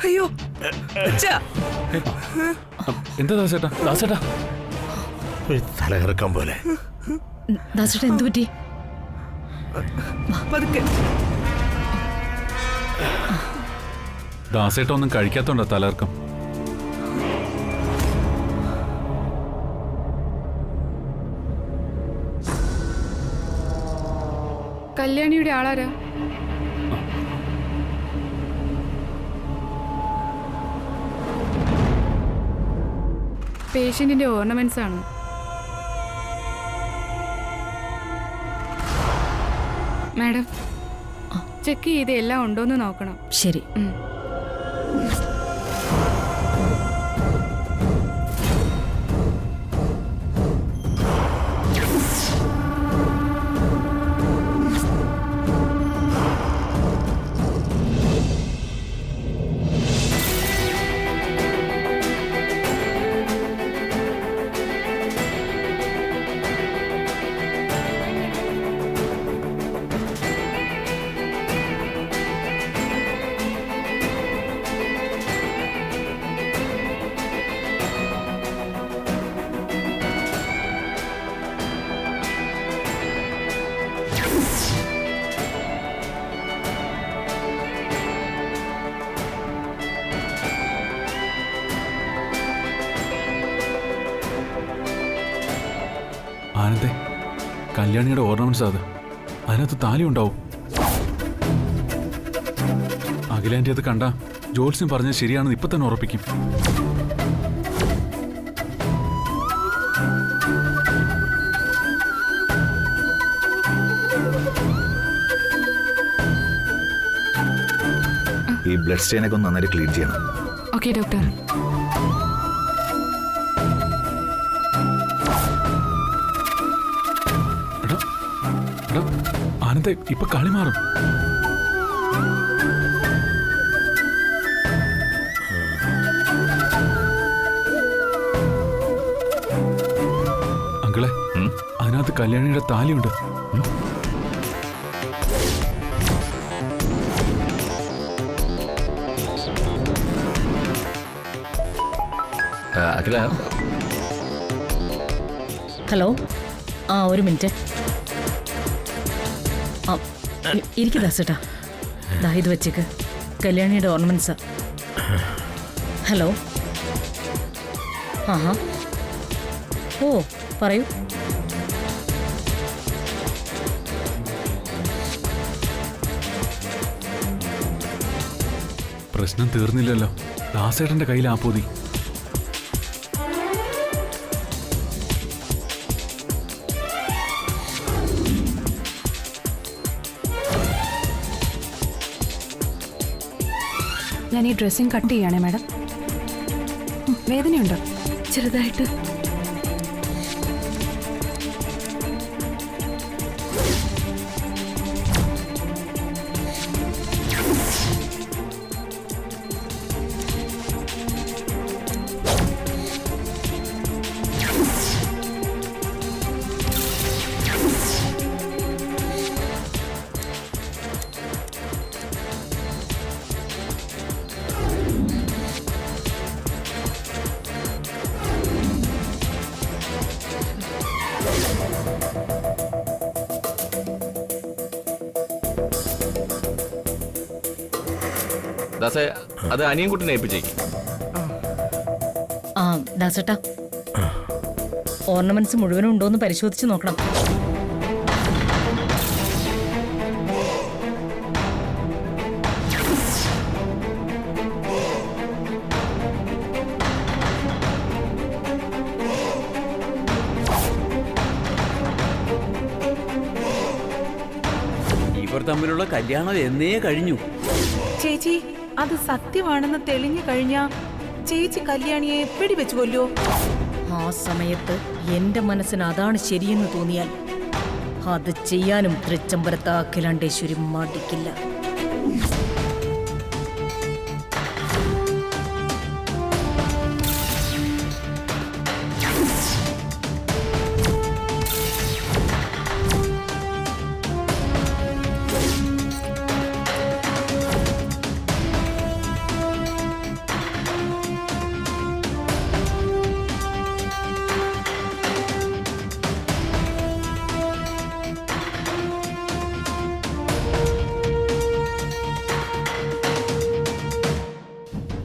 അയ്യോ എന്താ ദാസേട്ടാ? ദാസേട്ടാ തലകറക്കം പോലെ. ദാസേട്ടാ എന്തു പറ്റി? പതുക്കെ. ദാസേട്ട ഒന്നും കഴിക്കാത്തോണ്ടാ തലകറക്കം. കല്യാണിയുടെ ആളാരാ? പേഷ്യന്റിന്റെ ഓർണമെന്റ്സ് ആണ്. മാഡം ചെക്ക് ചെയ്ത് എല്ലാം ഉണ്ടോന്ന് നോക്കണം. ശരി. ആനന്ദേ, കല്യാണിയുടെ ഓർണമെന്റ്സ് അത്. അതിനകത്ത് താലി ഉണ്ടാവും. അഖിലാന്റി അത് കണ്ട ജോത്സ്യം പറഞ്ഞത് ശരിയാണെന്ന് ഇപ്പൊ തന്നെ ഉറപ്പിക്കും. ഈ ബ്ലഡ് സ്റ്റെയിനൊക്കെ ഒന്ന് നന്നായിട്ട് ക്ലീൻ ചെയ്യണം. Okay doctor. ആനന്ദേ, ഇപ്പൊ കളി മാറും. അങ്കിളെ, അതിനകത്ത് കല്യാണിയുടെ താലിയുണ്ട്. അഖില. ഹലോ. ഒരു മിനിറ്റ്. ഇരിക്കും ദാസേട്ടാ. ദാ ഇത് വെച്ചേക്ക്. കല്യാണിയുടെ ഓർണമെന്റ്സാ. ഹലോ. ആഹാ. ഓ പറയൂ. പ്രശ്നം തീർന്നില്ലല്ലോ. ദാസേട്ടന്റെ കയ്യിൽ ആപ്പോതി. ഞാൻ ഈ ഡ്രസ്സിങ് കട്ട് ചെയ്യണേ മാഡം. വേദനയുണ്ടോ? ചെറുതായിട്ട്. ദാസേ, അത് അനിയൻകുട്ടിനെ ഏൽപ്പിച്ചേക്ക്. ദാസേട്ടാ, ഓർണമെന്റ്സ് മുഴുവനും ഉണ്ടോന്ന് പരിശോധിച്ച് നോക്കണം. ഇവർ തമ്മിലുള്ള കല്യാണം എന്നേ കഴിഞ്ഞു. ചേച്ചി, അത് സത്യമാണെന്ന് തെളിഞ്ഞു കഴിഞ്ഞാ ചേച്ചി കല്യാണിയെ വെടിവെച്ച് കൊല്ലോ. ആ സമയത്ത് എന്റെ മനസ്സിന് അതാണ് ശരിയെന്ന് തോന്നിയാൽ അത് ചെയ്യാനും തൃച്ചംബരത്ത് അഖിലാണ്ടേശ്വരി മടിക്കില്ല.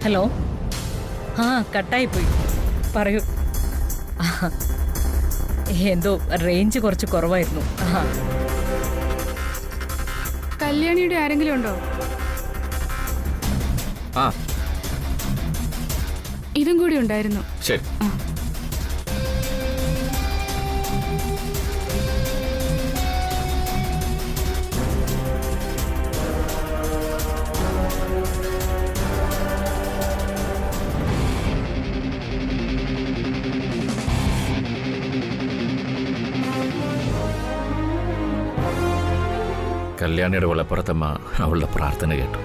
ഹലോ. ആ, കട്ടായി പോയി. പറയൂ. എന്തോ റേഞ്ച് കുറച്ച് കുറവായിരുന്നു. കല്യാണിയുടെ ആരെങ്കിലും ഉണ്ടോ? ആ ഇതും കൂടി ഉണ്ടായിരുന്നു. ശരി. കല്യാണിയുടെ വെള്ളപ്പുറത്തമ്മ അവളുടെ പ്രാർത്ഥന കേട്ടു.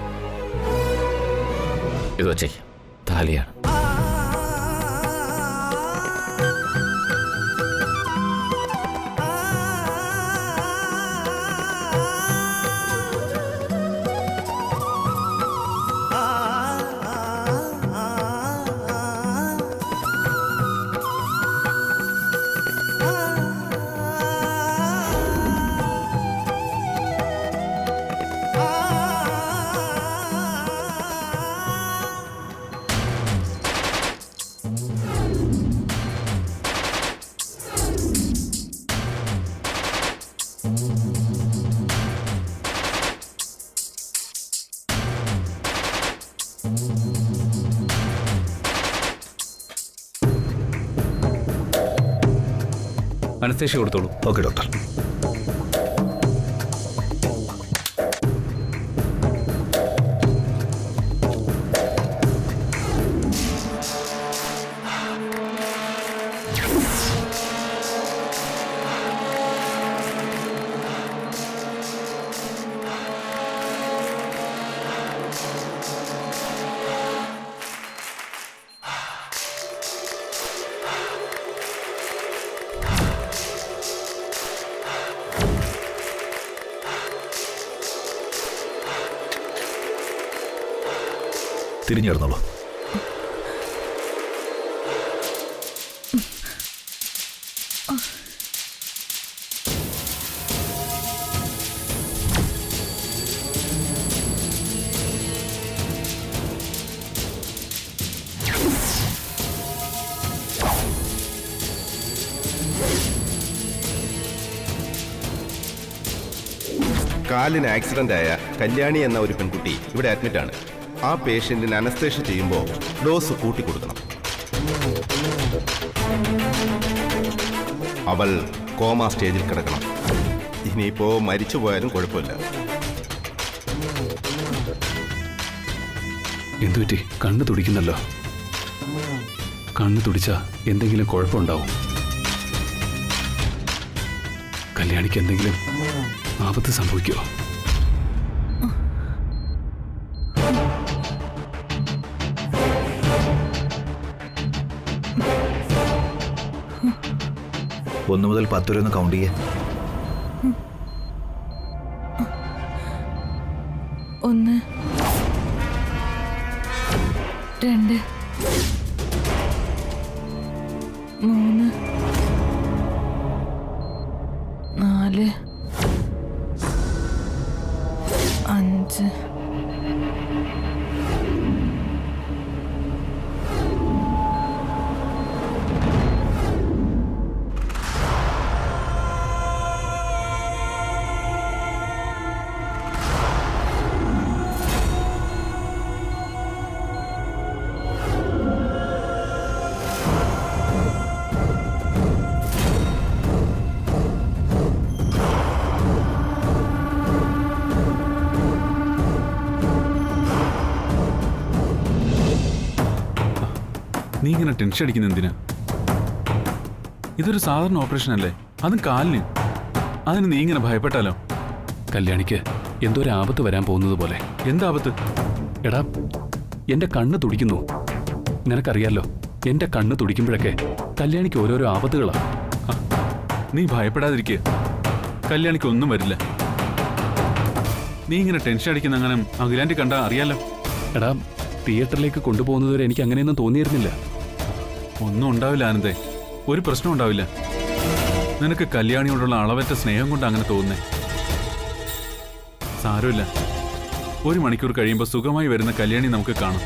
ഇത് വച്ചേ താലിയാണ്. അനസ്തേഷ്യ കൊടുത്തോളൂ. Okay doctor. തിരിഞ്ഞു കിടന്നോളൂ. കാലിന് ആക്സിഡന്റ് ആയ കല്യാണി എന്ന ഒരു പെൺകുട്ടി ഇവിടെ അഡ്മിറ്റ് ആണ്. ആ പേഷ്യന്റിന് അനസ്തേഷ്യ ചെയ്യുമ്പോൾ ഡോസ് കൂട്ടി കൊടുക്കണം. അവൾ കോമ സ്റ്റേജിൽ കിടക്കണം. ഇനിയിപ്പോ മരിച്ചു പോയാലും കുഴപ്പമില്ല. എന്തുപറ്റി? കണ്ണ് തുടിക്കുന്നല്ലോ. കണ്ണ് തുടിച്ചാ എന്തെങ്കിലും കുഴപ്പമുണ്ടാവും. കല്യാണിക്ക് എന്തെങ്കിലും ആപത്ത് സംഭവിക്കുമോ? ഒന്ന് മുതൽ 10 വരെ ഒന്ന് കൗണ്ട് ചെയ്യേ. 1 2 3 4 5 നീ ഇങ്ങനെ ടെൻഷൻ അടിക്കുന്ന എന്തിനാ? ഇതൊരു സാധാരണ ഓപ്പറേഷൻ അല്ലേ, അതും കാലിന്. അതിന് നീ ഇങ്ങനെ ഭയപ്പെട്ടാലോ? കല്യാണിക്ക് എന്തോ ഒരു ആപത്ത് വരാൻ പോകുന്നത് പോലെ. എന്താപത്ത്? എടാ, എൻ്റെ കണ്ണ് തുടിക്കുന്നു. നിനക്കറിയാലോ, എൻ്റെ കണ്ണ് തുടിക്കുമ്പോഴൊക്കെ കല്യാണിക്ക് ഓരോരോ ആപത്തുകളാണ്. നീ ഭയപ്പെടാതിരിക്കുക, കല്യാണിക്ക് ഒന്നും വരില്ല. നീ ഇങ്ങനെ ടെൻഷൻ അടിക്കുന്ന അങ്ങനെ അഖിലാൻറ്റി കണ്ടാൽ അറിയാലോ. എടാ, തിയേറ്ററിലേക്ക് കൊണ്ടുപോകുന്നതുവരെ എനിക്ക് അങ്ങനെയൊന്നും തോന്നിയിരുന്നില്ല. ഒന്നും ഉണ്ടാവില്ല ആനന്ദേ, ഒരു പ്രശ്നം ഉണ്ടാവില്ല. നിനക്ക് കല്യാണിയോടുള്ള അളവറ്റ സ്നേഹം കൊണ്ട് അങ്ങനെ തോന്നുന്നേ. സാരമില്ല, 1 മണിക്കൂർ കഴിയുമ്പോൾ സുഖമായി വരുന്ന കല്യാണി നമുക്ക് കാണാം.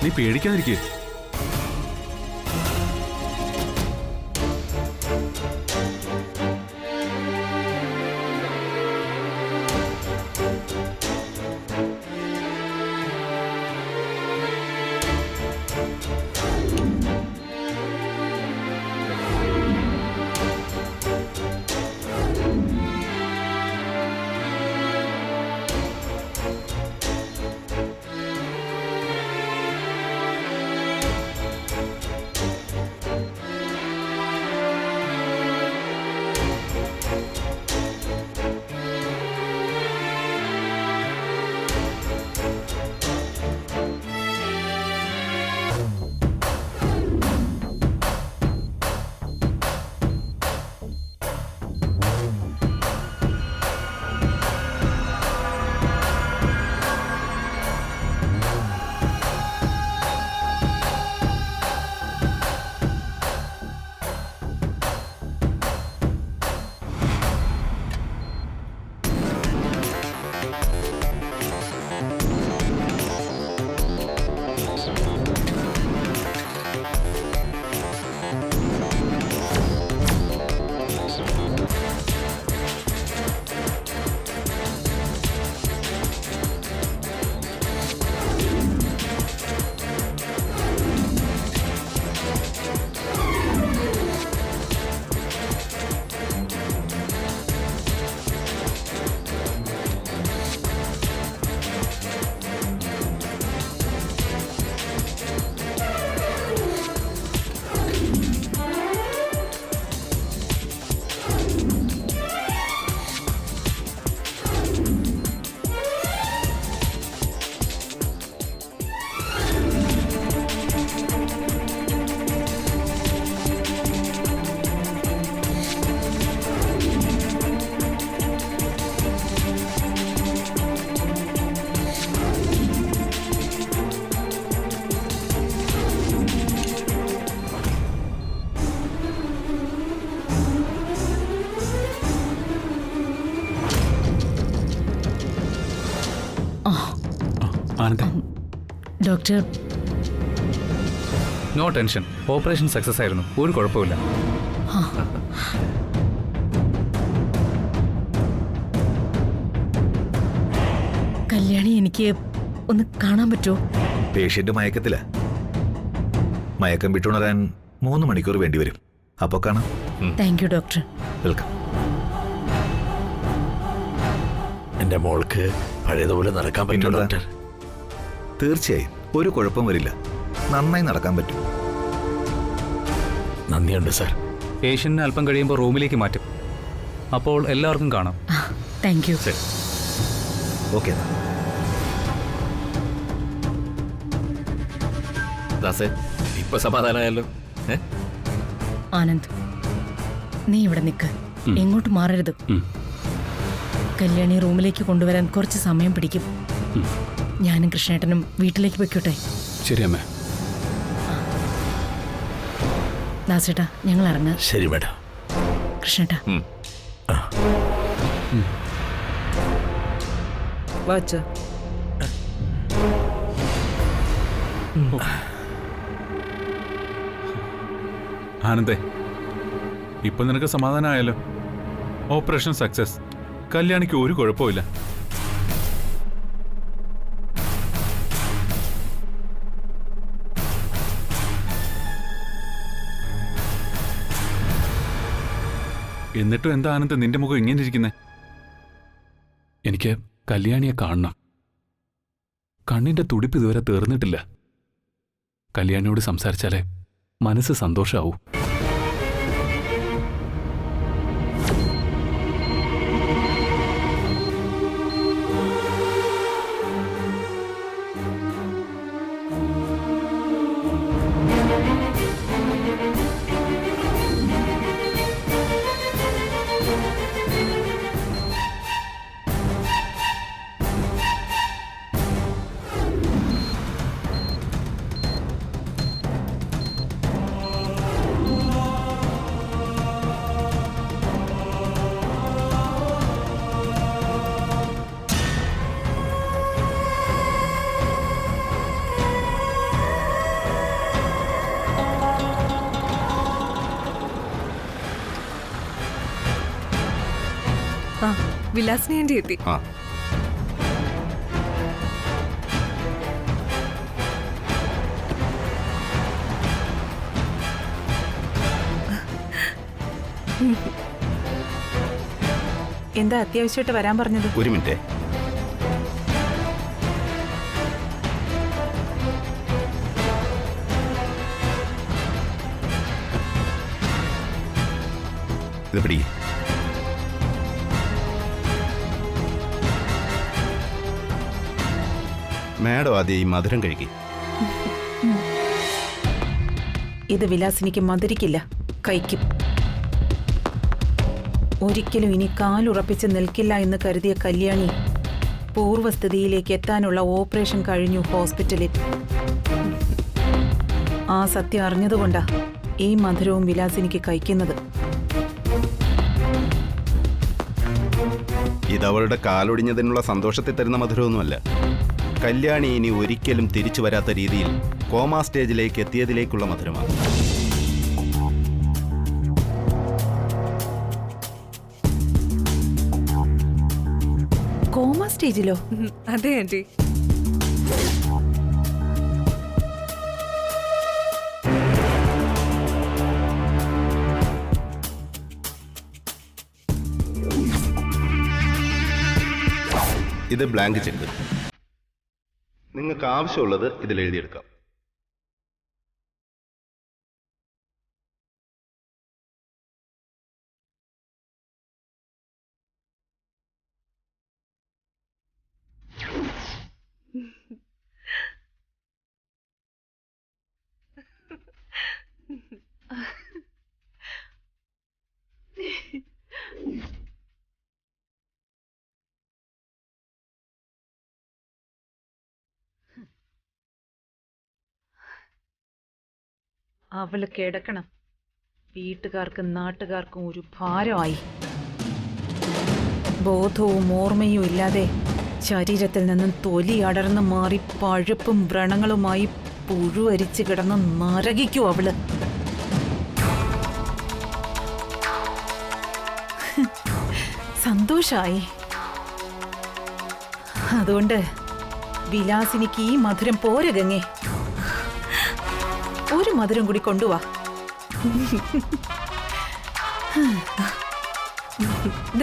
നീ പേടിക്കാതിരിക്കേ. ആനന്ദേ, doctor, no tension. Operation success ആയിരുന്നു, ഒരു കുഴപ്പമില്ല. കല്യാണി എനിക്ക് ഒന്ന് കാണാൻ പറ്റുമോ? പേഷ്യന്റ് മയക്കത്തില. മയക്കം വിട്ടുണരാൻ 3 മണിക്കൂർ വേണ്ടിവരും. അപ്പൊ കാണാം. Thank you doctor. വെൽക്കം. എന്റെ മോൾക്ക് പഴയതുപോലെ നടക്കാൻ പറ്റും പിന്നെന്താ? ഡോക്ടർ. തീർച്ചയായും ഒരു കുഴപ്പം വരില്ല. നന്നായി നടക്കാൻ പറ്റും. നന്ദിയുണ്ട് സാർ. പേഷ്യന്റിനെ അല്പം കഴിയുമ്പോൾ റൂമിലേക്ക് മാറ്റും. അപ്പോൾ എല്ലാവർക്കും കാണാം. Thank you. ശരി. ഓക്കെ. ദാസേ, ഇപ്പൊ സമാധാനമായല്ലോ. ആനന്ദ്, നീ ഇവിടെ നിൽക്ക്, എങ്ങോട്ട് മാറരുത്. കല്യാണി റൂമിലേക്ക് കൊണ്ടുവരാൻ കുറച്ച് സമയം പിടിക്കും. ഞാനും കൃഷ്ണേട്ടനും വീട്ടിലേക്ക് പൊയ്ക്കോട്ടെ. ശരി അമ്മേ. ദാസേട്ടാ, ഞങ്ങൾ ഇറങ്ങാം. ശരി മേഡം. കൃഷ്ണേട്ടാ. വാച്ച ആനന്ദേ, ഇപ്പൊ നിനക്ക് സമാധാനമായല്ലോ. Operation success. കല്യാണിക്ക് ഒരു കുഴപ്പമില്ല. എന്നിട്ടും എന്താ ആനന്ദ് നിന്റെ മുഖം ഇങ്ങനെ ഇരിക്കുന്നേ? എനിക്ക് കല്യാണിയെ കാണണം. കണ്ണിന്റെ തുടിപ്പ് ഇതുവരെ തീർന്നിട്ടില്ല. കല്യാണിയോട് സംസാരിച്ചാലേ മനസ്സ് സന്തോഷാവൂ. ആ വിലാസിനി ആന്റി എത്തി. ആ എന്താ അത്യാവശ്യമായിട്ട് വരാൻ പറഞ്ഞത്? ഒരു മിനിറ്റ്. ഇത് പിടി. മാഡം ആദ്യം ഈ മധുരം കഴിക്കും. ഇത് വിലാസിനിക്ക് മധുരിക്കില്ല, കഴിക്കും. ഒരിക്കലും ഇനി കാലുറപ്പിച്ച് നിൽക്കില്ല എന്ന് കരുതിയ കല്യാണി പൂർവ്വസ്ഥിതിയിലേക്ക് എത്താനുള്ള ഓപ്പറേഷൻ കഴിഞ്ഞു ഹോസ്പിറ്റലിൽ. ആ സത്യം അറിഞ്ഞതുകൊണ്ടാ ഈ മധുരവും വിലാസിനിക്ക് കഴിക്കുന്നത്. ഇതവളുടെ കാലൊടിഞ്ഞതിനുള്ള സന്തോഷത്തിൽ തരുന്ന മധുരമൊന്നുമല്ല. കല്യാണി ഇനി ഒരിക്കലും തിരിച്ചു വരാത്ത രീതിയിൽ കോമാ സ്റ്റേജിലേക്ക് എത്തിയതിലേക്കുള്ള മധുരമാണ്. കോമ സ്റ്റേജിലോ? അതെ ആന്റി. ഇത് ബ്ലാങ്ക് ചെക്ക്. നിങ്ങൾക്ക് ആവശ്യമുള്ളത് ഇതിൽ എഴുതിയെടുക്കാം. അവള് കിടക്കണം. വീട്ടുകാർക്കും നാട്ടുകാർക്കും ഒരു ഭാരമായി. ബോധവും ഓർമ്മയും ഇല്ലാതെ ശരീരത്തിൽ നിന്നും തൊലി അടർന്നു മാറി പഴുപ്പും വ്രണങ്ങളുമായി പുഴുവരിച്ച് കിടന്ന് നരകിക്കൂ അവള്. സന്തോഷായി. അതുകൊണ്ട് വിലാസിനിക്ക് ഈ മധുരം പോരെ ഗംഗേ. ഒരു മധുരം കൂടി കൊണ്ടുവാ.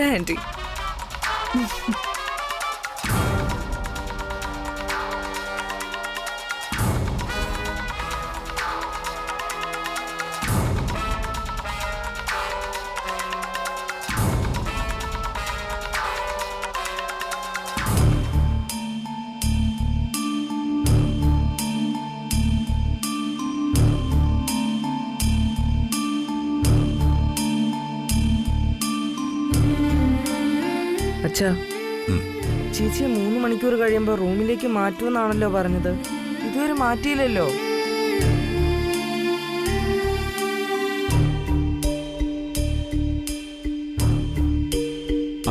ആന്റി. അച്ഛാ, ചേച്ചിയെ 3 മണിക്കൂർ കഴിയുമ്പോ റൂമിലേക്ക് മാറ്റുമെന്നാണല്ലോ പറഞ്ഞത്. ഇതുവരെ മാറ്റിയില്ലല്ലോ.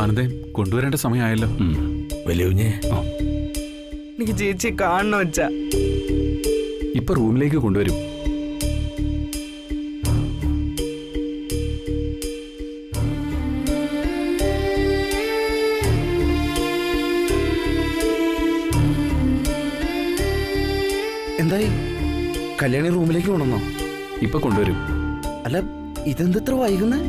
ആനന്ദേ, കൊണ്ടുവരേണ്ട സമയമായല്ലോ. വലിയ കുഞ്ഞേ, എനിക്ക് ചേച്ചിയെ കാണണം അച്ഛാ. ഇപ്പൊ റൂമിലേക്ക് കൊണ്ടുവരും. എന്തായി? കല്യാണി റൂമിലേക്ക് കൊണ്ടുവന്നോ? ഇപ്പൊ കൊണ്ടുവരും. അല്ല, ഇതെന്തത്ര വൈകുന്നേ?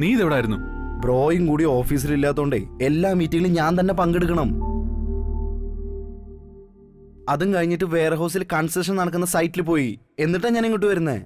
നീ ഇതെവിടായിരുന്നു? ബ്രോയും കൂടി ഓഫീസിലില്ലാത്തോണ്ടേ എല്ലാ മീറ്റിംഗിലും ഞാൻ തന്നെ പങ്കെടുക്കണം. അതും കഴിഞ്ഞിട്ട് വെയർ ഹൗസിൽ കൺസ്ട്രക്ഷൻ നടക്കുന്ന സൈറ്റിൽ പോയി. എന്നിട്ടാ ഞാൻ ഇങ്ങോട്ട് വരുന്നേ.